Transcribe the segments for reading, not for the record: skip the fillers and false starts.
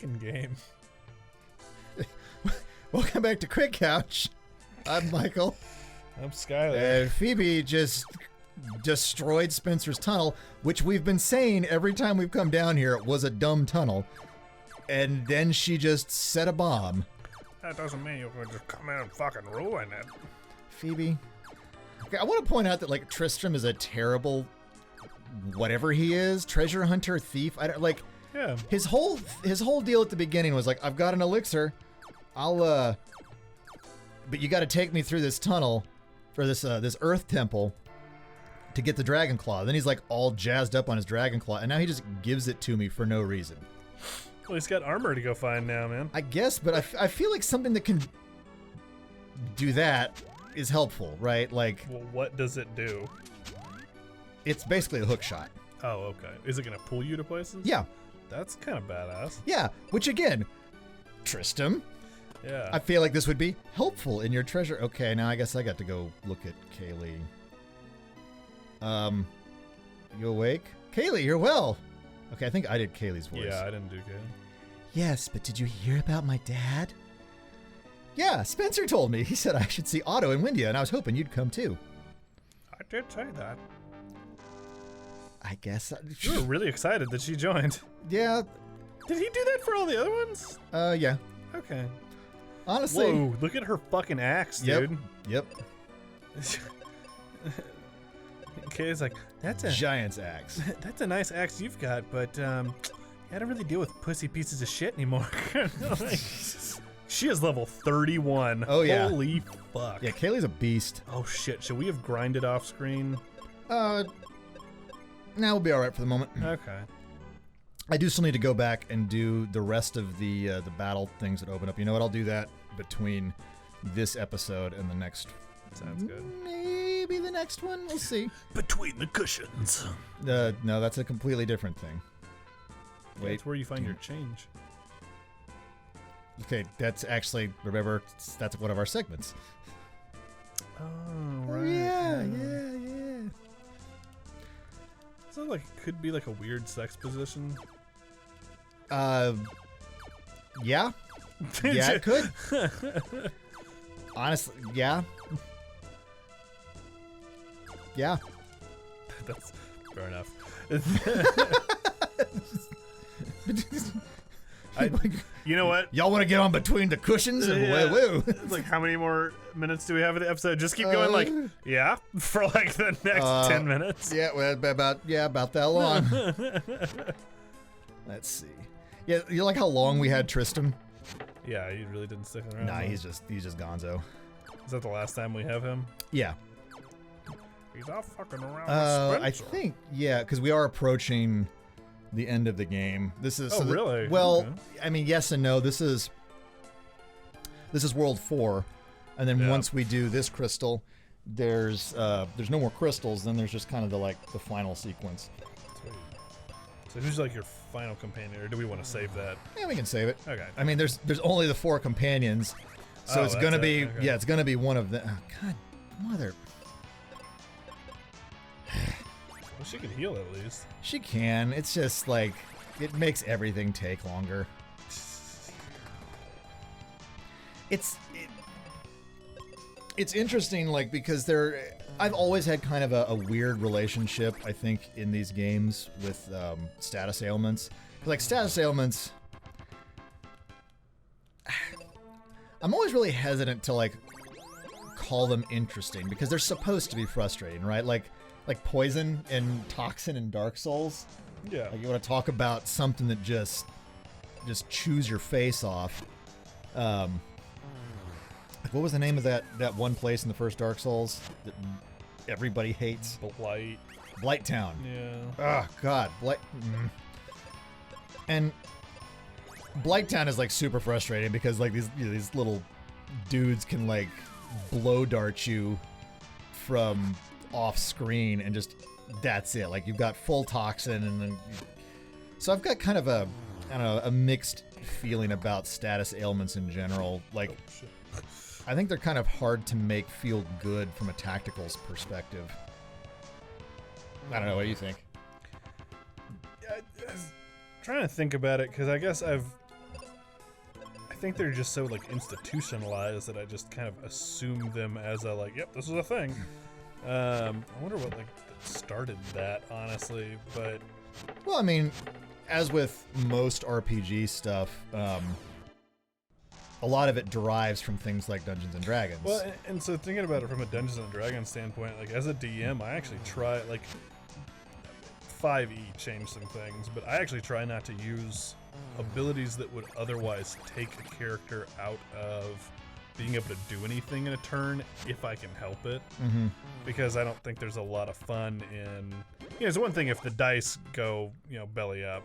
fucking game. Welcome back to Quick Couch. I'm Michael. I'm Skylar. And Phoebe just destroyed Spencer's tunnel, which we've been saying every time we've come down here was a dumb tunnel. And then she just set a bomb. That doesn't mean you can just come in and fucking ruin it. Phoebe. Okay, I want to point out that, like, Tristram is a terrible whatever he is, treasure hunter, thief. I don't like. Yeah. His whole deal at the beginning was like, I've got an elixir. But you got to take me through this tunnel for this earth temple to get the dragon claw. Then he's like all jazzed up on his dragon claw, and now he just gives it to me for no reason. Well, he's got armor to go find now, man. I guess, but I feel like something that can do that is helpful, right? Like, Well, what does it do? it's basically a hook shot. Oh, okay. Is it gonna pull you to places? Yeah. That's kind of badass. Yeah, which again, Tristram, Yeah. I feel like this would be helpful in your treasure. Okay, now I guess I got to go look at Kaylee. You awake? Kaylee, you're well. Okay, I think I did Kaylee's voice. Yeah, I didn't do good. Yes, but did you hear about my dad? Yeah, Spencer told me. He said I should see Otto and Windia, and I was hoping you'd come too. I did say that. I guess. You were really excited that she joined. Yeah. Did he do that for all the other ones? Yeah. Okay. Honestly. Whoa, look at her fucking axe, Yep. dude. Yep. Kay's like, that's a Giant's axe. that's a nice axe you've got, but I don't really deal with pussy pieces of shit anymore. Like, she is level 31. Oh, yeah. Holy fuck. Yeah, Kaylee's a beast. Oh shit, should we have grinded off screen? Now we'll be all right for the moment. Okay. I do still need to go back and do the rest of the battle things that open up. You know what? I'll do that between this episode and the next. Sounds good. Maybe the next one. We'll see. Between the cushions. No, that's a completely different thing. Wait. That's where you find your change. Okay, that's actually, remember, that's one of our segments. Oh, right. Yeah. Sounds like it could be like a weird sex position. Yeah. Yeah, it could. Honestly, yeah. Yeah. That's fair enough. You know what? Y'all want to get on between the cushions and woo. It's like, how many more minutes do we have of the episode? Just keep going, like, yeah, for like the next 10 minutes. Yeah, well, about that long. Let's see. Yeah, you like how long we had Tristram? Yeah, he really didn't stick around. Nah, though. he's just Gonzo. Is that the last time we have him? Yeah. He's all fucking around. I think because we are approaching the end of the game. This is really? Well, Okay. I mean, yes and no. This is World 4, and then once we do this crystal, there's no more crystals. Then there's just kind of the final sequence. Sweet. So who's like your final companion, or do we want to save that? Yeah, we can save it. Okay. I mean, there's only the 4 companions, so it's gonna be okay. it's gonna be one of them. Oh, God, mother. Well, she can heal at least. She can. It's just like it makes everything take longer. It's interesting, like, because I've always had kind of a weird relationship, I think, in these games with status ailments. Like, status ailments, I'm always really hesitant to, like, call them interesting, because they're supposed to be frustrating, right? Like poison and toxin in Dark Souls. Yeah. Like, you want to talk about something that just chews your face off. What was the name of that one place in the first Dark Souls that everybody hates? Blight Town. Yeah. Oh, God. And Blight Town is, like, super frustrating because, like, these little dudes can, like, blow dart you from off screen, and just that's it. Like, you've got full toxin, and then so I've got kind of a mixed feeling about status ailments in general. Like, I think they're kind of hard to make feel good from a tacticals perspective. I don't know. What do you think? I was trying to think about it, because I guess I've think they're just so like institutionalized that I just kind of assume them as a like, yep, this is a thing. I wonder what like started that, honestly, but well, I mean, as with most RPG stuff, a lot of it derives from things like Dungeons and Dragons. Well, and so thinking about it from a Dungeons and Dragons standpoint, like as a DM, I actually try like 5e change some things, but I actually try not to use abilities that would otherwise take a character out of being able to do anything in a turn if I can help it. Mm-hmm. Because I don't think there's a lot of fun in, it's one thing if the dice go, belly up,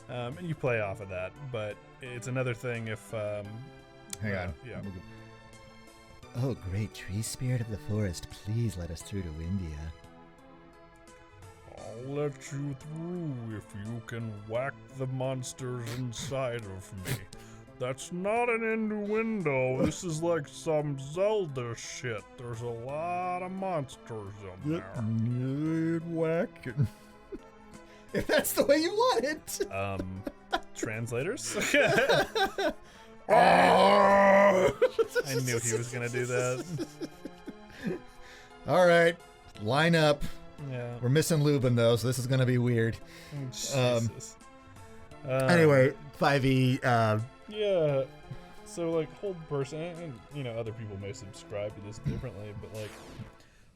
and you play off of that, but it's another thing if, hang on. Yeah. Oh, great tree spirit of the forest, please let us through to India. I'll let you through if you can whack the monsters inside of me. That's not an innuendo. This is like some Zelda shit. There's a lot of monsters in there. Need whacking. If that's the way you want it. Translators? I knew he was gonna do that. All right, line up. Yeah. We're missing Lubin though, so this is gonna be weird. Jesus. Anyway, 5e. Yeah. So like hold person, and other people may subscribe to this differently, but like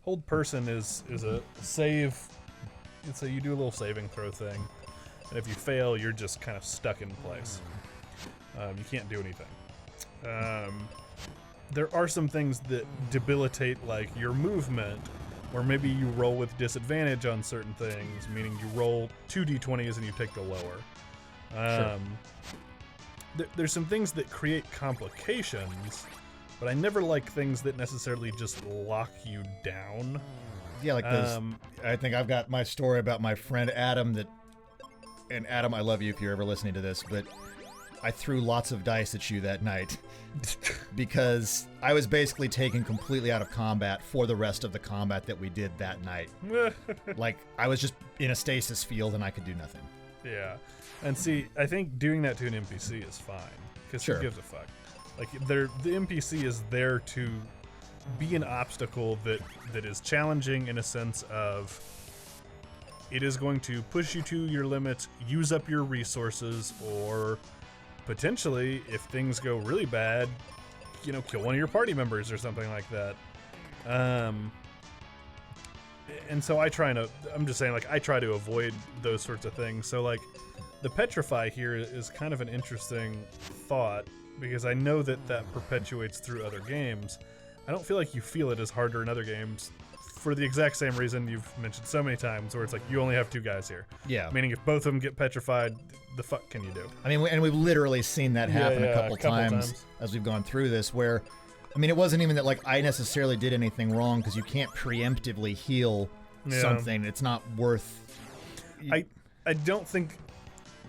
hold person is a save. So you do a little saving throw thing, and if you fail, you're just kind of stuck in place. You can't do anything. There are some things that debilitate like your movement, or maybe you roll with disadvantage on certain things, meaning you roll 2 d20s and you take the lower. Sure. There's some things that create complications, but I never like things that necessarily just lock you down. Yeah, like this. I think I've got my story about my friend Adam and Adam, I love you if you're ever listening to this, but I threw lots of dice at you that night because I was basically taken completely out of combat for the rest of the combat that we did that night. Like, I was just in a stasis field and I could do nothing. Yeah. And see, I think doing that to an NPC is fine, because Sure. who gives a fuck? Like, the NPC is there to be an obstacle that is challenging in a sense of it is going to push you to your limits, use up your resources, or potentially, if things go really bad, kill one of your party members or something like that. And so I try to avoid those sorts of things. So like the petrify here is kind of an interesting thought, because I know that perpetuates through other games. I don't feel like you feel it as harder in other games for the exact same reason you've mentioned so many times, where it's like you only have 2 guys here. Yeah. Meaning if both of them get petrified, the fuck can you do? I mean, and we've literally seen that happen a couple times as we've gone through this, where, I mean, it wasn't even that like I necessarily did anything wrong, because you can't preemptively heal something. It's not worth. I don't think,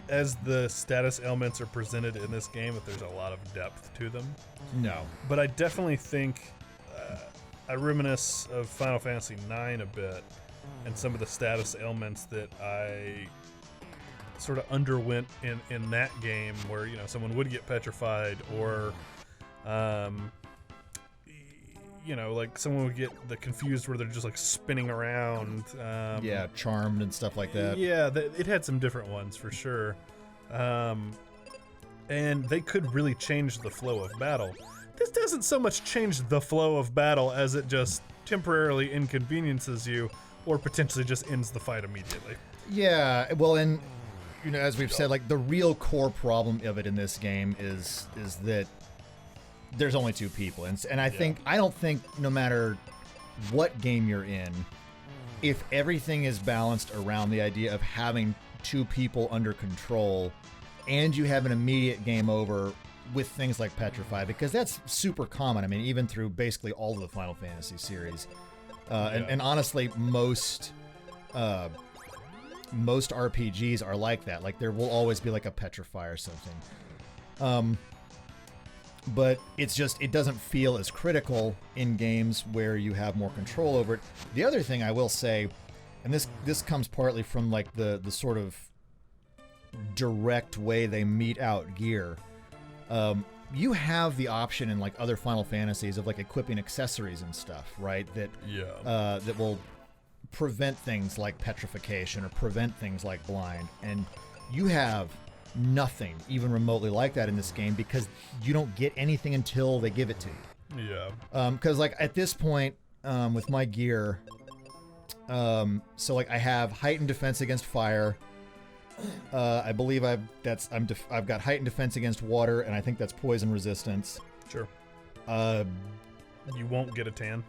as the status elements are presented in this game, that there's a lot of depth to them. No. But I definitely think I reminisce of Final Fantasy IX a bit, and some of the status ailments that I sort of underwent in that game, where someone would get petrified, or like someone would get the confused where they're just like spinning around. Yeah, charmed and stuff like that. Yeah, it had some different ones for sure. And they could really change the flow of battle. This doesn't so much change the flow of battle as it just temporarily inconveniences you, or potentially just ends the fight immediately. Yeah, well, and as we've said, like the real core problem of it in this game is that there's only 2 people, and I don't think no matter what game you're in, if everything is balanced around the idea of having 2 people under control, and you have an immediate game over with things like Petrify, because that's super common. I mean, even through basically all of the Final Fantasy series, and honestly, most RPGs are like that. Like there will always be like a Petrify or something. But it doesn't feel as critical in games where you have more control over it. The other thing I will say, and this comes partly from like the sort of direct way they mete out gear. you have the option in like other Final Fantasies of like equipping accessories and stuff, right? That that will prevent things like petrification or prevent things like blind, and you have nothing even remotely like that in this game because you don't get anything until they give it to you. Yeah. Because like at this point, with my gear, so like I have heightened defense against fire. I believe I've got heightened defense against water, and I think that's poison resistance. Sure. You won't get a tan.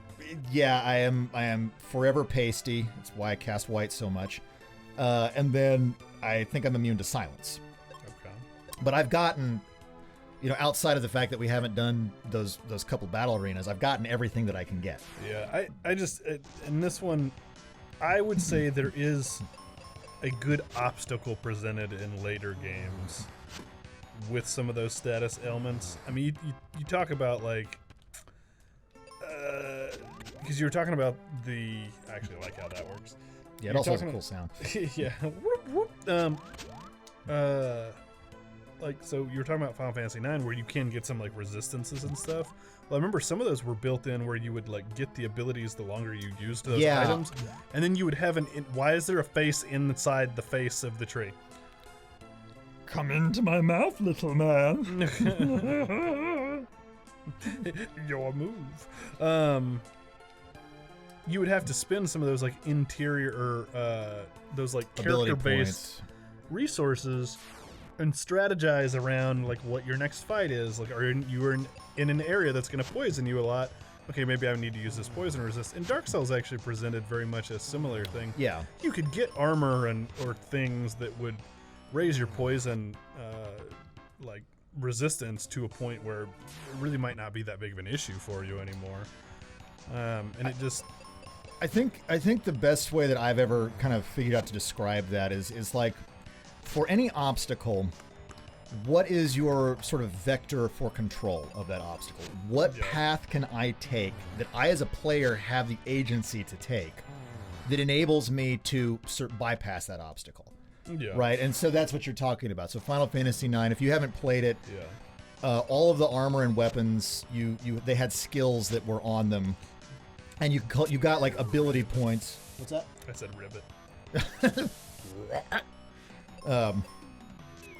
Yeah, I am forever pasty. That's why I cast white so much. And then I think I'm immune to silence. Okay. But I've gotten, outside of the fact that we haven't done those couple battle arenas, I've gotten everything that I can get. Yeah, I just in this one, I would say there is a good obstacle presented in later games with some of those status ailments. I mean, you talk about like, because you were talking about I actually like how that works. Yeah, it also has a cool sound. Yeah. Like, so you were talking about Final Fantasy IX where you can get some like resistances and stuff. Well, I remember some of those were built in where you would like get the abilities the longer you used those items, and then you would have why is there a face inside the face of the tree? Come into my mouth, little man. Your move. You would have to spend some of those like interior or those like character-based resources and strategize around like what your next fight is. Like, you are in an area that's going to poison you a lot. Okay, maybe I need to use this poison resist. And Dark Souls actually presented very much a similar thing. Yeah, you could get armor or things that would raise your poison like resistance to a point where it really might not be that big of an issue for you anymore. And it just, I think the best way that I've ever kind of figured out to describe that is like, for any obstacle, what is your sort of vector for control of that obstacle? What path can I take that I as a player have the agency to take that enables me to bypass that obstacle? Yeah. Right, and so that's what you're talking about. So Final Fantasy IX, if you haven't played it, all of the armor and weapons, they had skills that were on them, and you got like ability points. What's that? I said ribbit. I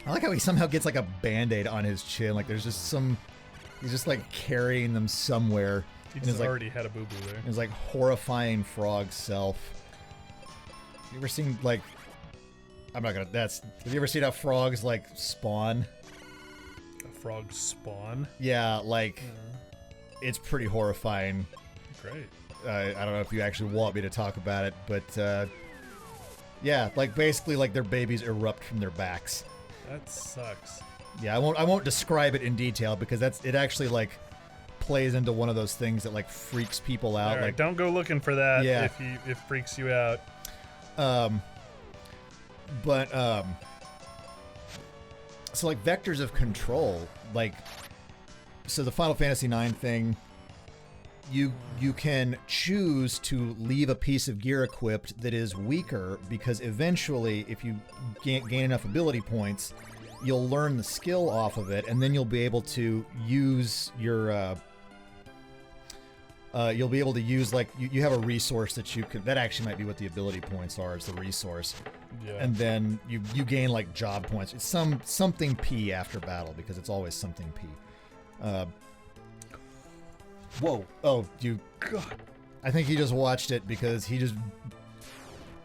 like how he somehow gets like a band-aid on his chin. Like there's just he's just like carrying them somewhere. He just already had a boo-boo there. His like horrifying frog self. You ever seen like, have you ever seen how frogs like spawn? A frog spawn? Yeah, like it's pretty horrifying. Great. I don't know if you actually want me to talk about it, but yeah, like basically like their babies erupt from their backs. That sucks. Yeah, I won't describe it in detail because it actually like plays into one of those things that like freaks people out. All right, like, don't go looking for that Yeah. if it freaks you out. So like vectors of control, like, so the Final Fantasy IX thing, you can choose to leave a piece of gear equipped that is weaker because eventually, if you gain enough ability points, you'll learn the skill off of it, and then you'll be able to use your you'll be able to use like you have a resource that you could, that actually might be what the ability points are, is the resource. Yeah. And then you gain like job points. It's something P after battle because it's always something P. Whoa. Oh, God. I think he just watched it because he just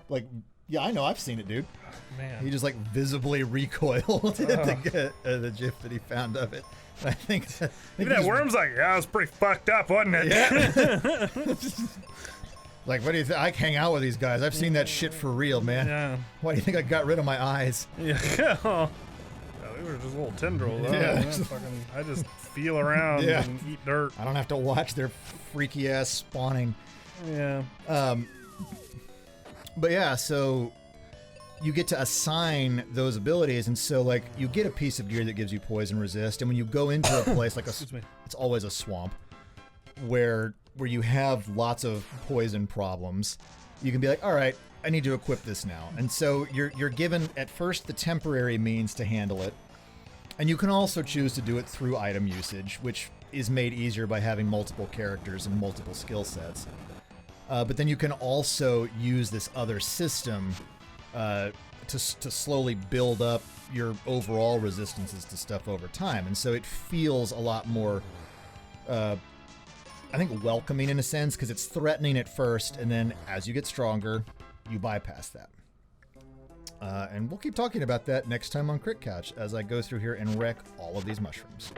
like, yeah, I know, I've seen it, dude. Man. He just like visibly recoiled to get the gif that he found of it. I think even that worm's like, yeah, it was pretty fucked up, wasn't it? Yeah. Like, what do you think? I hang out with these guys. I've seen that shit for real, man. Yeah. Why do you think I got rid of my eyes? Yeah. Yeah, they were just little tendrils. Yeah. I just feel around and eat dirt. I don't have to watch their freaky ass spawning. Yeah. But yeah, so you get to assign those abilities, and so like you get a piece of gear that gives you poison resist, and when you go into a place like it's always a swamp where you have lots of poison problems, you can be like, all right, I need to equip this now. And so you're given at first the temporary means to handle it, And you can also choose to do it through item usage, which is made easier by having multiple characters and multiple skill sets. But then you can also use this other system to slowly build up your overall resistances to stuff over time. And so it feels a lot more, I think, welcoming in a sense, because it's threatening at first, and then as you get stronger, you bypass that. And we'll keep talking about that next time on Crit Couch as I go through here and wreck all of these mushrooms.